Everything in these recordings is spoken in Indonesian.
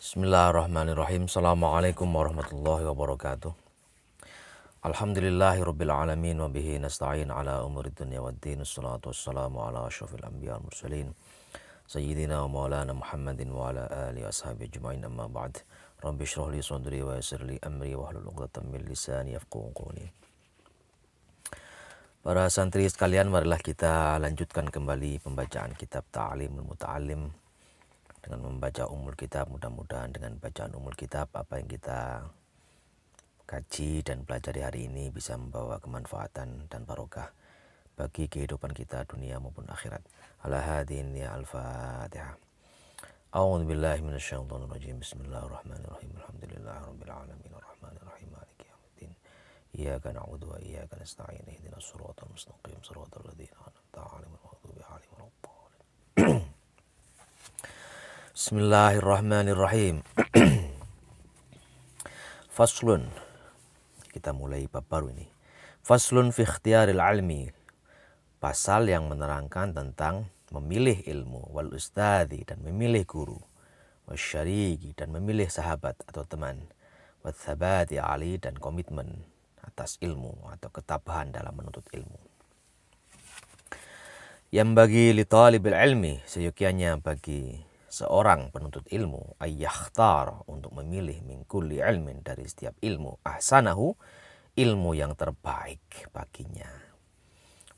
Bismillahirrahmanirrahim. Assalamualaikum warahmatullahi wabarakatuh. Alhamdulillahirabbil alamin wa bihi nasta'in ala umuri dunya waddin. Wassalatu wassalamu ala asyrafil anbiya wal mursalin sayyidina wa maulana Muhammadin wa ala alihi washabihi ajmain, amma ba'd. Rabbi shrah li sadri wa yassir li amri wahlul 'uqdatam min lisani yafqahu qawli. Para santri sekalian, marilah kita lanjutkan kembali pembacaan kitab Ta'limul Muta'allim dengan membaca umul kitab. Mudah-mudahan dengan bacaan umul kitab apa yang kita kaji dan pelajari hari ini bisa membawa kemanfaatan dan barokah bagi kehidupan kita dunia maupun akhirat. Ala hadin ya al-Fatihah. A'udzu billahi minasyaitonir rajim. Bismillahirrahmanirrahim. Alhamdulillahirabbil alamin arrahmanir rahim maliki yaumiddin. Iyyaka na'budu wa iyyaka nasta'in. Ihdinas siratal mustaqim siratal ladzina an'amta 'alaihim ghairil maghdubi 'alaihim waladdallin. Bismillahirrahmanirrahim. Faslun. Kita mulai bab baru ini. Faslun fi ikhtiyaril ilmi. Pasal yang menerangkan tentang memilih ilmu, wal ustadzi dan memilih guru, wasyariki dan memilih sahabat atau teman, watsabati ali dan komitmen atas ilmu atau ketabahan dalam menuntut ilmu. Yang bagi li talibil ilmi, seyogyanya bagi seorang penuntut ilmu, ayyakhtar untuk memilih min kulli ilmin dari setiap ilmu, ahsanahu ilmu yang terbaik baginya,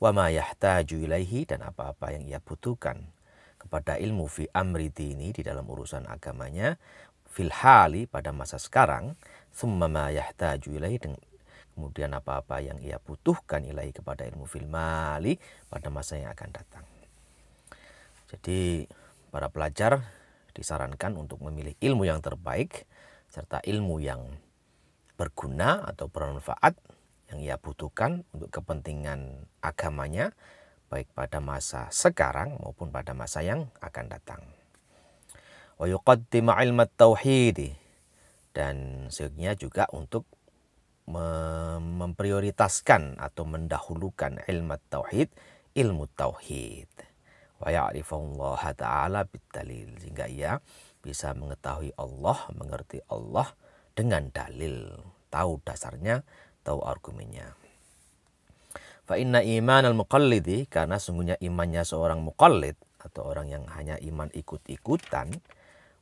wa ma yahtaju ilaihi dan apa-apa yang ia butuhkan kepada ilmu fi amri dini di dalam urusan agamanya, fil hali pada masa sekarang, thumma ma yahtaju ilaihi kemudian apa-apa yang ia butuhkan ilaihi kepada ilmu fil mali pada masa yang akan datang. Jadi para pelajar disarankan untuk memilih ilmu yang terbaik serta ilmu yang berguna atau bermanfaat yang ia butuhkan untuk kepentingan agamanya baik pada masa sekarang maupun pada masa yang akan datang. Wa yuqaddimu ilmat tauhid dan seyogyanya juga untuk memprioritaskan atau mendahulukan ilmu tauhid, ilmu tauhid. Wa ya'rifallaha ta'ala bid-dalil, sehingga ia bisa mengetahui Allah, mengerti Allah dengan dalil, tahu dasarnya, tahu argumennya. Fa inna imanal muqallidi, karena sungguhnya imannya seorang muqallid atau orang yang hanya iman ikut-ikutan,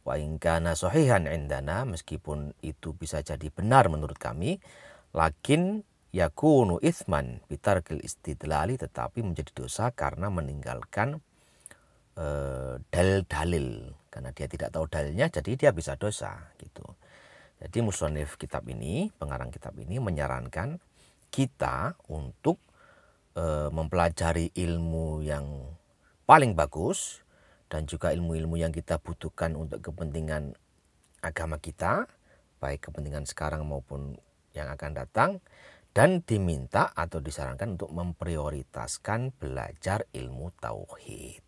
wa in kana sahihan indana, meskipun itu bisa jadi benar menurut kami, lakin yakunu itsman bitarkil istidlali, tetapi menjadi dosa karena meninggalkan dalil-dalil, karena dia tidak tahu dalilnya jadi dia bisa dosa gitu. Jadi musannif kitab ini, pengarang kitab ini menyarankan kita untuk mempelajari ilmu yang paling bagus dan juga ilmu-ilmu yang kita butuhkan untuk kepentingan agama kita, baik kepentingan sekarang maupun yang akan datang, dan diminta atau disarankan untuk memprioritaskan belajar ilmu tauhid,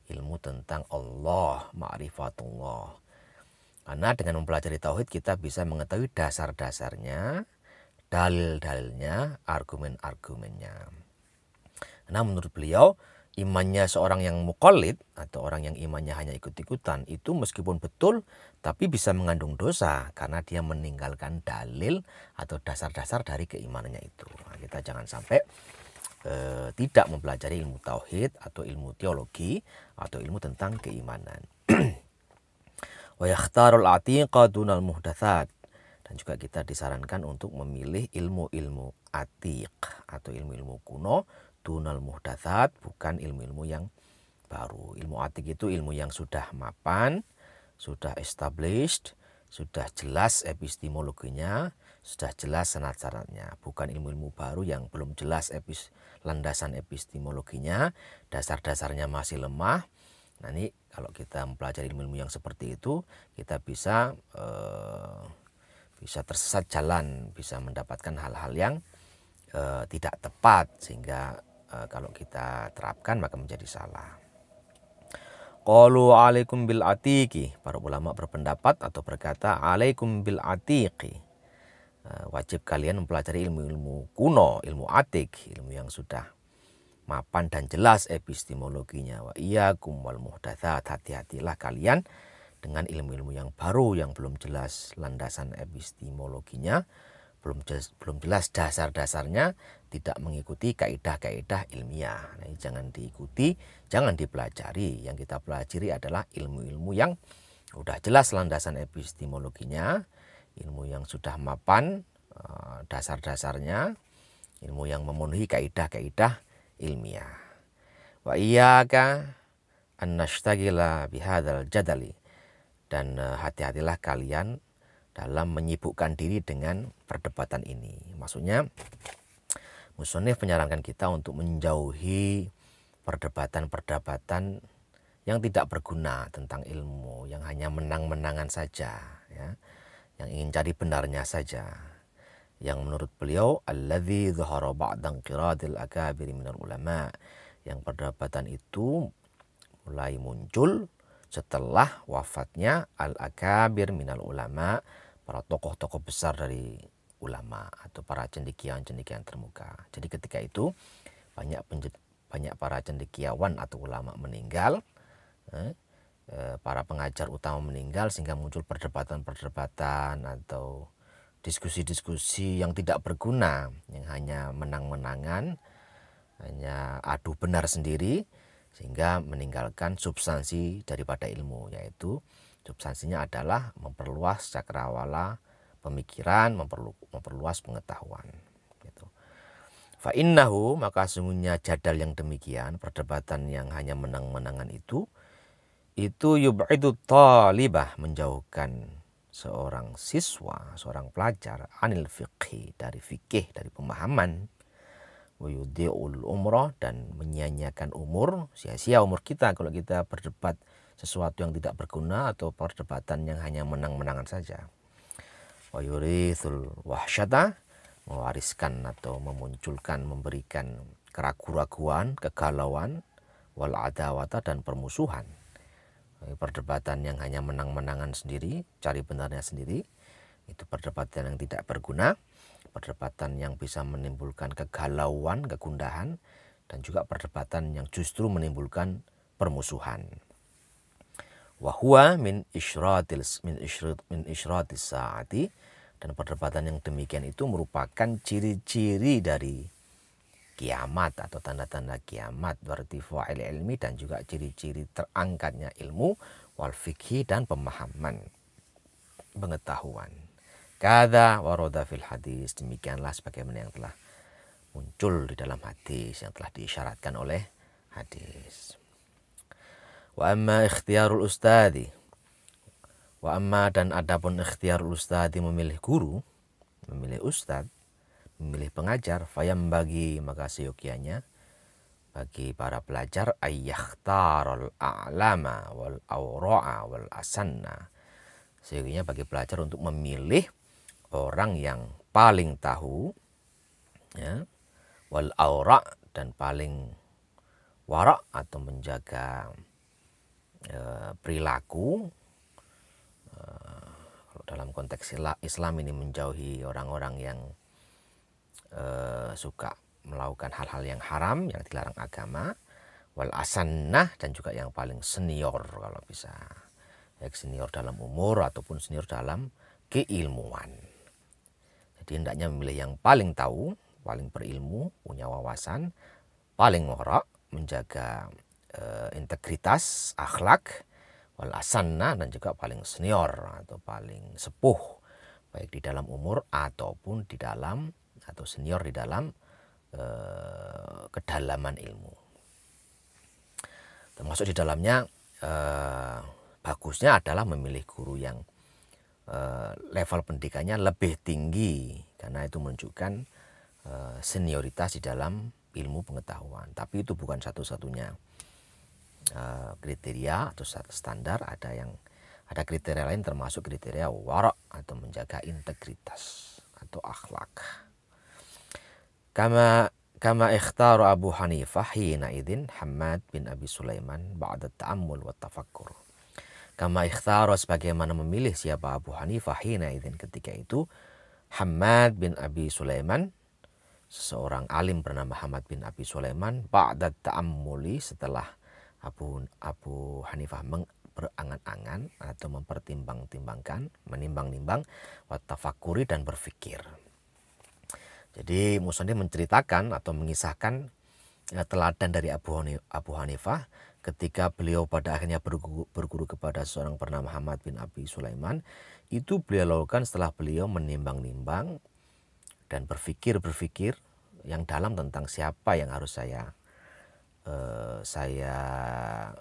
ilmu tentang Allah, ma'rifatullah. Karena dengan mempelajari tauhid kita bisa mengetahui dasar-dasarnya, dalil-dalilnya, argumen-argumennya. Nah, menurut beliau, imannya seorang yang muqallid atau orang yang imannya hanya ikut-ikutan itu meskipun betul, tapi bisa mengandung dosa karena dia meninggalkan dalil atau dasar-dasar dari keimanannya itu. Nah, kita jangan sampai tidak mempelajari ilmu tauhid atau ilmu teologi atau ilmu tentang keimanan. Wa yakhtarul atiqa dunal muhdatsat, dan juga kita disarankan untuk memilih ilmu-ilmu atiq atau ilmu-ilmu kuno, dunal muhdatsat, bukan ilmu-ilmu yang baru. Ilmu atiq itu ilmu yang sudah mapan, sudah established, sudah jelas epistemologinya, sudah jelas syarat-syaratnya, bukan ilmu-ilmu baru yang belum jelas landasan epistemologinya, dasar-dasarnya masih lemah. Nah, ini kalau kita mempelajari ilmu-ilmu yang seperti itu, kita bisa tersesat jalan, bisa mendapatkan hal-hal yang tidak tepat, sehingga kalau kita terapkan maka menjadi salah. Qalu alaikum bil atiqi, para ulama berpendapat atau berkata alaikum bil atiqi, wajib kalian mempelajari ilmu-ilmu kuno, ilmu atiq, ilmu yang sudah mapan dan jelas epistemologinya. Wa iyyakum wal muhdatsat, hati-hatilah kalian dengan ilmu-ilmu yang baru yang belum jelas landasan epistemologinya, belum jelas dasar-dasarnya, tidak mengikuti kaidah-kaidah ilmiah. Nah, ini jangan diikuti, jangan dipelajari. Yang kita pelajari adalah ilmu-ilmu yang udah jelas landasan epistemologinya, ilmu yang sudah mapan dasar-dasarnya, ilmu yang memenuhi kaidah-kaidah ilmiah. Wa iyyaka an nashtagila bihadzal jadali, dan hati-hatilah kalian dalam menyibukkan diri dengan perdebatan ini. Maksudnya musonif menyarankan kita untuk menjauhi perdebatan-perdebatan yang tidak berguna tentang ilmu, yang hanya menang-menangan saja, ya, yang ingin cari benarnya saja. Yang menurut beliau alladzi dhahara ba'da inqiradil akabir minal ulama, yang perdebatan itu mulai muncul setelah wafatnya al-akabir minal ulama, para tokoh-tokoh besar dari ulama atau para cendekiawan-cendekiawan termuka. Jadi ketika itu banyak para cendekiawan atau ulama meninggal, para pengajar utama meninggal, sehingga muncul perdebatan-perdebatan atau diskusi-diskusi yang tidak berguna, yang hanya menang-menangan, hanya adu benar sendiri, sehingga meninggalkan substansi daripada ilmu, yaitu substansinya adalah memperluas cakrawala pemikiran, memperluas pengetahuan. Gitu. Fa innahu, maka sungguhnya jadal yang demikian, perdebatan yang hanya menang-menangan itu yub'idu talibah, menjauhkan seorang siswa, seorang pelajar, anil fiqhi, dari fikih, dari pemahaman, wa yudhi'ul umrah, dan menyia-nyiakan umur, sia-sia umur kita kalau kita berdebat sesuatu yang tidak berguna atau perdebatan yang hanya menang-menangan saja. Wa yurithul wahsyata, mewariskan atau memunculkan, memberikan keraguan-raguan, kegalauan, wal adawata, dan permusuhan. Perdebatan yang hanya menang-menangan sendiri, cari benarnya sendiri, itu perdebatan yang tidak berguna, perdebatan yang bisa menimbulkan kegalauan, kegundahan, dan juga perdebatan yang justru menimbulkan permusuhan. Wahuwa min isyratis saati, dan perdebatan yang demikian itu merupakan ciri-ciri dari kiamat atau tanda-tanda kiamat, wartifa'il ilmi, dan juga ciri-ciri terangkatnya ilmu, wal fikhi, dan pemahaman, pengetahuan. Kada waroda fil hadis, demikianlah sebagaimana yang telah muncul di dalam hadis, yang telah diisyaratkan oleh hadis. Wa amma ikhtiyarul ustadi, wa amma, dan adapun ikhtiyarul ustadi, memilih guru, memilih ustad, memilih pengajar, fayam bagi, maka seyogianya bagi para pelajar, ayyakhtarul a'lama wal awra'a wal asanna, seyogianya bagi pelajar untuk memilih orang yang paling tahu, ya, wal awra', dan paling wara' atau menjaga perilaku. Kalau dalam konteks Islam ini menjauhi orang-orang yang suka melakukan hal-hal yang haram, yang dilarang agama, wal asannah, dan juga yang paling senior kalau bisa, baik senior dalam umur ataupun senior dalam keilmuan. Jadi hendaknya memilih yang paling tahu, paling berilmu, punya wawasan, paling wara', menjaga integritas, akhlak, wal asannah, dan juga paling senior atau paling sepuh, baik di dalam umur ataupun di dalam, atau senior di dalam kedalaman ilmu. Termasuk di dalamnya bagusnya adalah memilih guru yang level pendidikannya lebih tinggi, karena itu menunjukkan senioritas di dalam ilmu pengetahuan. Tapi itu bukan satu-satunya kriteria atau standar, ada kriteria lain, termasuk kriteria wara' atau menjaga integritas atau akhlak. Kama ikhtara Abu Hanifah hina idzin Hammad bin Abi Sulaiman ba'da ta'ammul wa tafakkur. Kama ikhtara, sebagaimana memilih siapa Abu Hanifah hina idzin ketika itu, Hammad bin Abi Sulaiman, seseorang alim bernama Hammad bin Abi Sulaiman, ba'da ta'ammuli, setelah Abu Hanifah berangan-angan atau mempertimbang-timbangkan, menimbang-nimbang, wa tafakuri dan berpikir. Jadi musannif menceritakan atau mengisahkan teladan dari Abu Hanifah ketika beliau pada akhirnya berguru kepada seorang bernama Hamad bin Abi Sulaiman. Itu beliau lakukan setelah beliau menimbang-nimbang dan berpikir yang dalam tentang siapa yang harus saya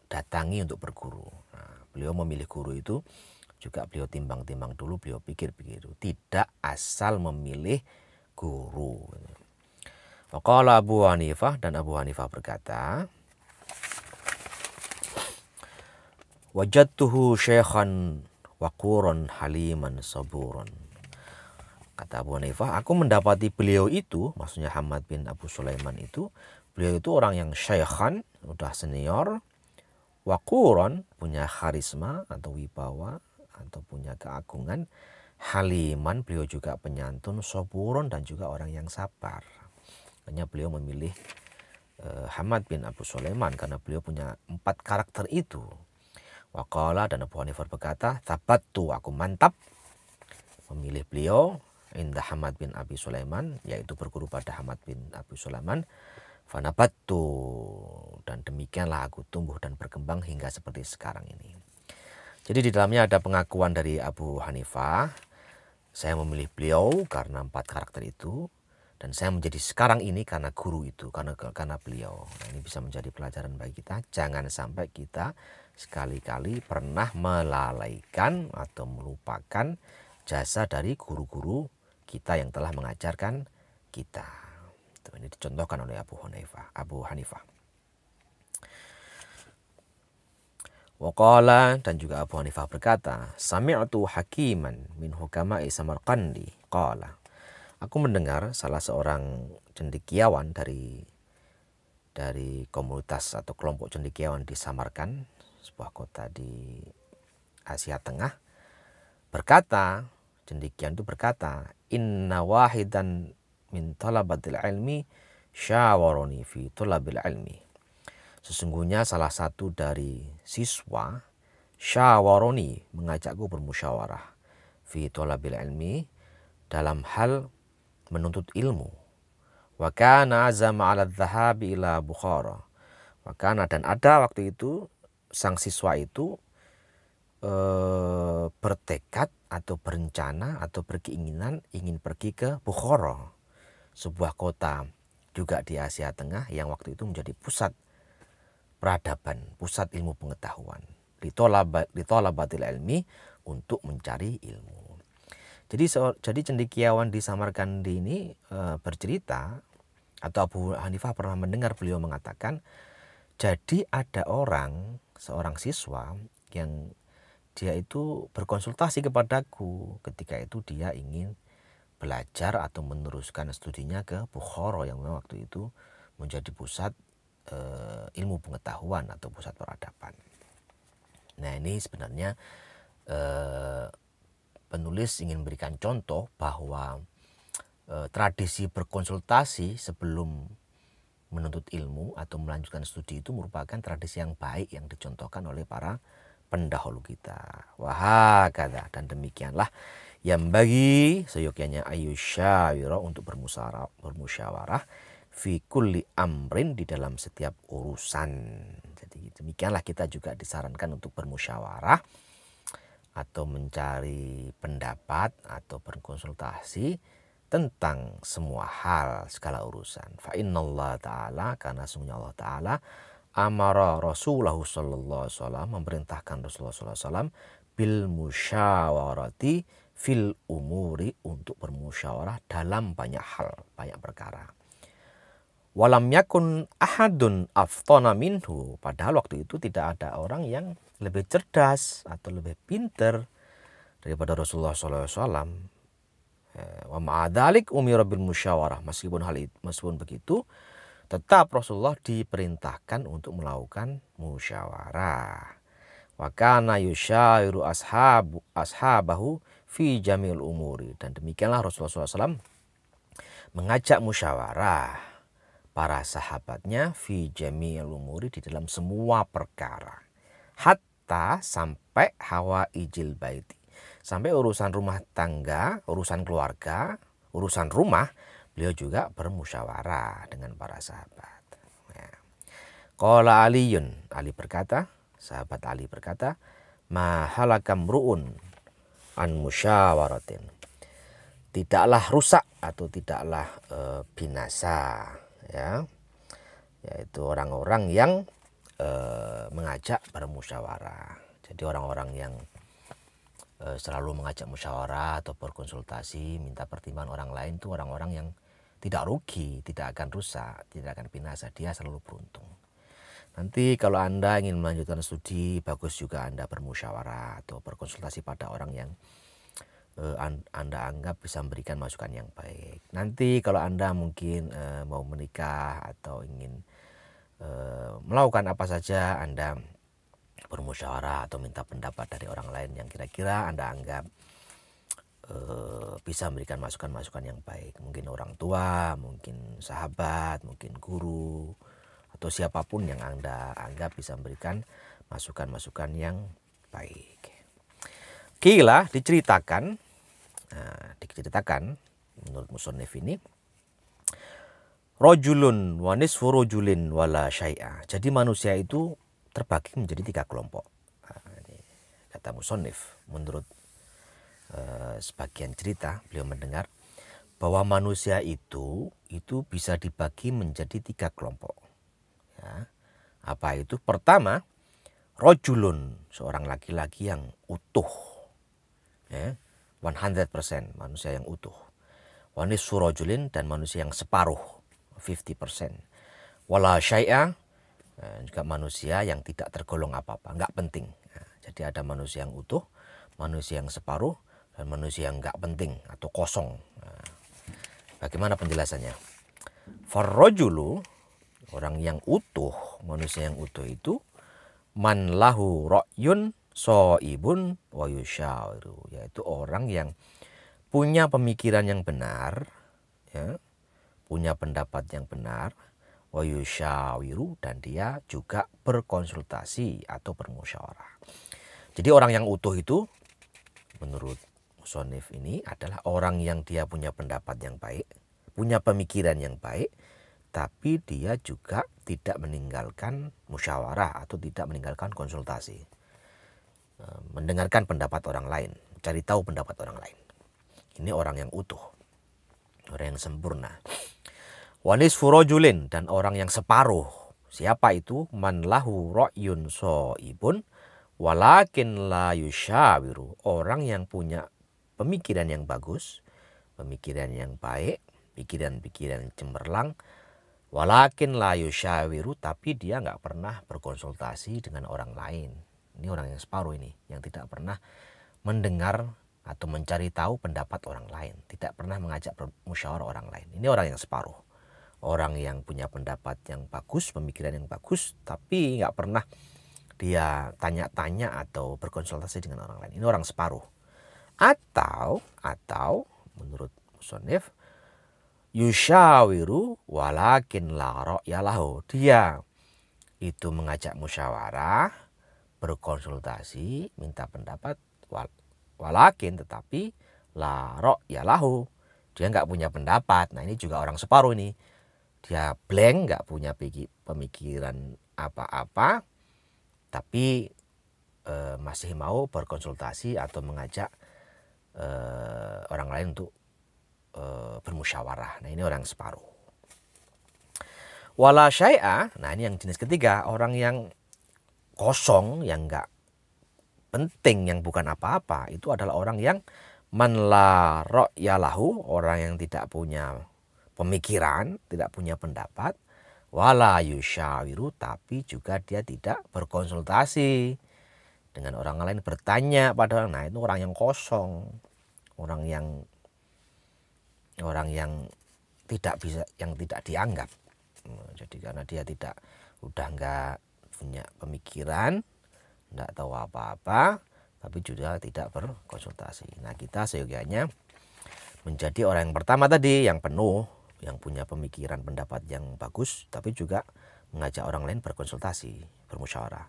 datangi untuk berguru. Nah, beliau memilih guru itu juga beliau timbang-timbang dulu, beliau pikir-pikir dulu. Tidak asal memilih guru. Waqala Abu Hanifah, dan Abu Hanifah berkata, wajadtuhu syekhan waquran haliman saburan. Kata Abu Hanifah, aku mendapati beliau itu, maksudnya Hamad bin Abu Sulaiman itu, beliau itu orang yang syekhan, udah senior, waquran, punya karisma atau wibawa atau punya keagungan, haliman, beliau juga penyantun, saburon, dan juga orang yang sabar. Makanya beliau memilih Hamad bin Abu Sulaiman karena beliau punya 4 karakter itu. Waqala, dan Abu Hanifah berkata, tabattu, aku mantap memilih beliau inda Hamad bin Abi Sulaiman, yaitu berguru pada Hamad bin Abi Sulaiman. Fanabattu, dan demikianlah aku tumbuh dan berkembang hingga seperti sekarang ini. Jadi di dalamnya ada pengakuan dari Abu Hanifah, saya memilih beliau karena 4 karakter itu, dan saya menjadi sekarang ini karena guru itu, karena beliau. Nah, ini bisa menjadi pelajaran bagi kita. Jangan sampai kita sekali-kali pernah melalaikan atau melupakan jasa dari guru-guru kita yang telah mengajarkan kita. Ini dicontohkan oleh Abu Hanifah. Waqala, dan juga Abu Hanifah berkata, sami'tu hakiman min hukama'i Samarqandi qala, aku mendengar salah seorang cendekiawan dari komunitas atau kelompok cendekiawan di Samarkand, sebuah kota di Asia Tengah, berkata, cendekiawan itu berkata, inna wahidan min talabatil ilmi syawaroni fi talabil ilmi. Sesungguhnya salah satu dari siswa syawaroni, mengajakku bermusyawarah, fi talabil ilmi, dalam hal menuntut ilmu. Wa kana azama 'ala dhahabi ila Bukhara. Wa kana, dan ada waktu itu sang siswa itu bertekad atau berencana atau berkeinginan ingin pergi ke Bukhara, sebuah kota juga di Asia Tengah yang waktu itu menjadi pusat peradaban, pusat ilmu pengetahuan, ditolabatil ilmi, untuk mencari ilmu. Jadi cendekiawan di Samarkand ini bercerita, atau Abu Hanifah pernah mendengar beliau mengatakan, jadi ada seorang siswa yang dia itu berkonsultasi kepadaku ketika itu dia ingin belajar atau meneruskan studinya ke Bukhara yang memang waktu itu menjadi pusat ilmu pengetahuan atau pusat peradaban. Nah, ini sebenarnya penulis ingin memberikan contoh bahwa tradisi berkonsultasi sebelum menuntut ilmu atau melanjutkan studi itu merupakan tradisi yang baik yang dicontohkan oleh para pendahulu kita. Wahakadha, dan demikianlah yang bagi seyogyanya ayyusyawira, untuk bermusyawarah fi kulli amrin, di dalam setiap urusan. Jadi demikianlah kita juga disarankan untuk bermusyawarah atau mencari pendapat atau berkonsultasi tentang semua hal, segala urusan. Fa innallaha ta'ala, karena sungguhnya Allah Ta'ala amara Rasulullah sallallahu alaihi wasallam, memerintahkan Rasulullah sallallahu alaihi wasallam bil musyawarati fil umuri, untuk bermusyawarah dalam banyak hal, banyak perkara. Walam yakun ahadun aftona minhu, padahal waktu itu tidak ada orang yang lebih cerdas atau lebih pintar daripada Rasulullah SAW. Wa ma'adhalik umira bil musyawarah, meskipun begitu tetap Rasulullah diperintahkan untuk melakukan musyawarah. Wa kana yusyawiru ashabahu fi jamil umuri, dan demikianlah Rasulullah SAW mengajak musyawarah para sahabatnya fi jami'il umuri, di dalam semua perkara. hatta sampai hawa ijil baiti. Sampai urusan rumah tangga, urusan keluarga, urusan rumah, beliau juga bermusyawarah dengan para sahabat. Ya. Qala Aliyun, Ali berkata, sahabat Ali berkata, ma halakam ru'un an musyawaratin. Tidaklah rusak atau tidaklah binasa, ya, yaitu orang-orang yang mengajak bermusyawarah. Jadi orang-orang yang selalu mengajak musyawarah atau berkonsultasi, minta pertimbangan orang lain, itu orang-orang yang tidak rugi, tidak akan rusak, tidak akan binasa, dia selalu beruntung. Nanti kalau Anda ingin melanjutkan studi, bagus juga Anda bermusyawarah atau berkonsultasi pada orang yang Anda anggap bisa memberikan masukan yang baik. Nanti kalau Anda mungkin mau menikah atau ingin melakukan apa saja, Anda bermusyawarah atau minta pendapat dari orang lain yang kira-kira Anda anggap bisa memberikan masukan-masukan yang baik. Mungkin orang tua, mungkin sahabat, mungkin guru, atau siapapun yang Anda anggap bisa memberikan masukan-masukan yang baik. Kila diceritakan menurut musannif ini, rojulun wa nisfu rojulin wala syai'a. Jadi manusia itu terbagi menjadi 3 kelompok. Ini kata musannif, menurut sebagian cerita beliau mendengar bahwa manusia itu bisa dibagi menjadi 3 kelompok. Ya. Apa itu? Pertama, rojulun, seorang laki-laki yang utuh, ya, 100% manusia yang utuh. Wa nisfu rojulin, dan manusia yang separuh, 50%. Wala syai'a, juga manusia yang tidak tergolong apa-apa, nggak penting. Nah, jadi ada manusia yang utuh, manusia yang separuh, dan manusia yang nggak penting atau kosong. Nah, bagaimana penjelasannya? Farrojulu, orang yang utuh, manusia yang utuh itu, man lahu ra'yun so'ibun wa yusyawiru, yaitu orang yang punya pemikiran yang benar, ya, punya pendapat yang benar, wa yusyawiru, dan dia juga berkonsultasi atau bermusyawarah. Jadi orang yang utuh itu menurut musannif ini adalah orang yang dia punya pendapat yang baik, punya pemikiran yang baik, tapi dia juga tidak meninggalkan musyawarah atau tidak meninggalkan konsultasi. Mendengarkan pendapat orang lain, cari tahu pendapat orang lain. Ini orang yang utuh, orang yang sempurna. Wa nisfu rajulin, dan orang yang separuh. Siapa itu? Man lahu ra'yun so'ibun walakin la yusyawiru. Orang yang punya pemikiran yang bagus, pemikiran yang baik, pikiran-pikiran yang cemerlang, walakin la yusyawiru, tapi dia nggak pernah berkonsultasi dengan orang lain. Ini orang yang separuh ini, yang tidak pernah mendengar atau mencari tahu pendapat orang lain, tidak pernah mengajak musyawarah orang lain. Ini orang yang separuh. Orang yang punya pendapat yang bagus, pemikiran yang bagus, tapi nggak pernah dia tanya-tanya atau berkonsultasi dengan orang lain. Ini orang separuh. Atau menurut musannif, yusyawiru walakin la ra'ya lahu. Dia itu mengajak musyawarah, berkonsultasi, minta pendapat, walakin, tetapi la ra'ya lahu, dia nggak punya pendapat. Nah, ini juga orang separuh ini. Dia blank, nggak punya pemikiran apa-apa, tapi masih mau berkonsultasi atau mengajak orang lain untuk bermusyawarah. Nah, ini orang separuh. Wala syai'a, nah ini yang jenis ketiga, orang yang kosong, yang nggak penting, yang bukan apa-apa, itu adalah orang yang man la ra'ya lahu, orang yang tidak punya pemikiran, tidak punya pendapat, wala yusyawiru, tapi juga dia tidak berkonsultasi dengan orang lain, bertanya pada orang. Nah, itu orang yang kosong, orang yang tidak bisa, yang tidak dianggap. Jadi karena dia udah nggak punya pemikiran, nggak tahu apa-apa, tapi juga tidak berkonsultasi. Nah, kita seyogianya menjadi orang yang pertama tadi, yang penuh, yang punya pemikiran pendapat yang bagus, tapi juga mengajak orang lain berkonsultasi, bermusyawarah.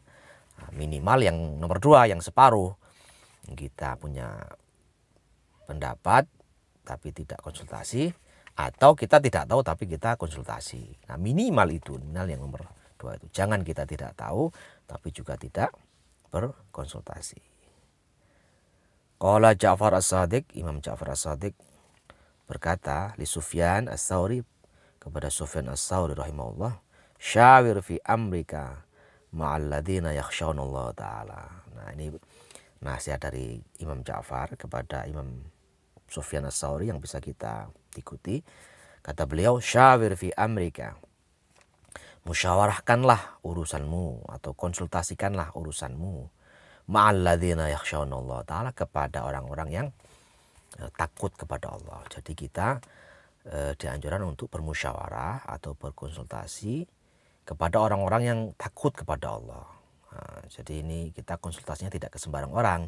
Nah, minimal yang nomor 2, yang separuh. Kita punya pendapat tapi tidak konsultasi, atau kita tidak tahu tapi kita konsultasi. Nah minimal itu, minimal yang nomor 2 itu. Jangan kita tidak tahu tapi juga tidak berkonsultasi. Qala Ja'far As-Shadiq, Imam Ja'far As-Shadiq berkata li Sufyan As-Tsauri, kepada Sufyan As-Tsauri rahimahullah, syawir fi amrika ma'al ladzina yakhshawnallaha ta'ala. Nah ini nasihat dari Imam Ja'far kepada Imam Sufyan As-Tsauri yang bisa kita ikuti. Kata beliau, syawir fi amrika, musyawarahkanlah urusanmu atau konsultasikanlah urusanmu ma'al ladzina yakhshawnallaha ta'ala, kepada orang-orang yang takut kepada Allah. Jadi kita dianjurkan untuk bermusyawarah atau berkonsultasi kepada orang-orang yang takut kepada Allah. Nah, jadi ini kita konsultasinya tidak ke sembarang orang,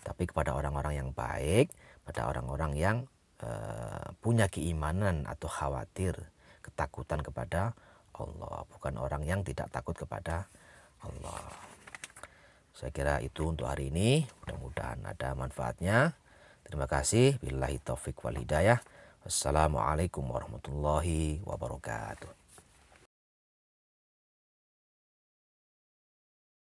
tapi kepada orang-orang yang baik, pada orang-orang yang punya keimanan atau khawatir, ketakutan kepada Allah, bukan orang yang tidak takut kepada Allah. Saya kira itu untuk hari ini, mudah-mudahan ada manfaatnya. Terima kasih. Billahi taufik wal hidayah. Wassalamualaikum warahmatullahi wabarakatuh.